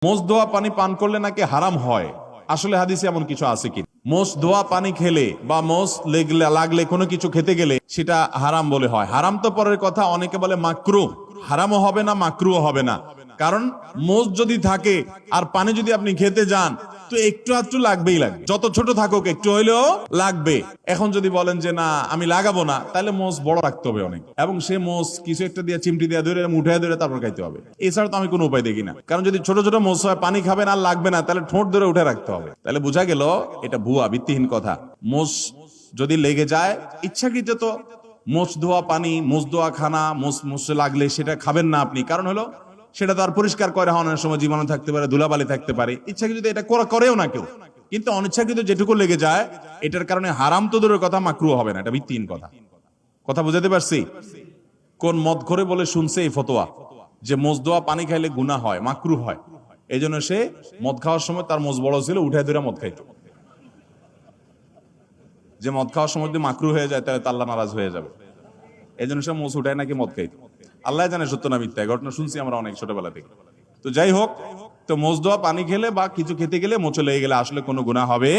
মোষ ধোয়া পানি পান করলে নাকি হারাম হয়, আসলে হাদিসে এমন কিছু আছে কি? মোষ ধোয়া পানি খেলে বা মোষ লাগলে কোনো কিছু খেতে গেলে সেটা হারাম বলে হয়। হারাম তো পরের কথা, অনেকে বলে মাকরুহ। হারামও হবে না, মাকরুহ হবে না, কারণ মোষ যদি থাকে আর পানি যদি আপনি খেতে যান তো একটু আধটু লাগবেই লাগবে, যত ছোট থাকুক একটু হইলেও লাগবে। এখন যদি বলেন যে না আমি লাগাবো না, তাহলে মোষ বড় রাখতে হবে অনেক, এবং সে মোষ কিছু একটা দিয়ে চিমটি দিয়ে ধরে উঠে ধরে তারপর খাইতে হবে। এছাড়া তো আমি কোনো উপায় দেখি না, কারণ যদি ছোট ছোট মোষ হয় পানি খাবেন আর লাগবে না, তাহলে ঠোঁট ধরে উঠে রাখতে হবে। তাহলে বোঝা গেল এটা ভুয়া, ভিত্তিহীন কথা। মোষ যদি লেগে যায় ইচ্ছাকৃত, তো মোষ ধোয়া পানি, মোষ ধোয়া খানা, মোষে লাগলে সেটা খাবেন না আপনি, কারণ হলো সেটা তো আর পরিষ্কার করে হওয়ার সময় জীবাণু থাকতে পারে, ধুলাবালি থাকতে পারে। ইচ্ছাকৃত এটা করেও না কেউ, কিন্তু অনিচ্ছাকৃত যেটুকু লেগে যায় এটার কারণে হারাম তো দূরের কথা, মাকরুহ হবে না। এটা ভিত্তিহীন কথা। কথা বুঝাতে পারছি? কোন মদ করে বলে শুনছে এই ফতোয়া যে মোষ ধোয়া পানি খাইলে গুনাহ হয়, মাকরুহ হয়, এই জন্য সে মদ খাওয়ার সময় তার মোষ বড় ছিল উঠে ধরে মদ খাইতো। যে মদ খাওয়ার সময় যদি মাকরুহ হয়ে যায় তাহলে আল্লাহ নারাজ হয়ে যাবে, এই জন্য সে মোষ উঠায় নাকি মদ খাইতো। আল্লাহ জানে সত্য না মিথ্যা, ঘটনা শুনছি আমরা অনেক ছোটবেলা থেকে। তো যাই হোক, তো মোষ ধোয়া পানি খেলে বা কিছু খেতে গেলে মোচে লেগে গেলে আসলে কোনো গুনাহ হবে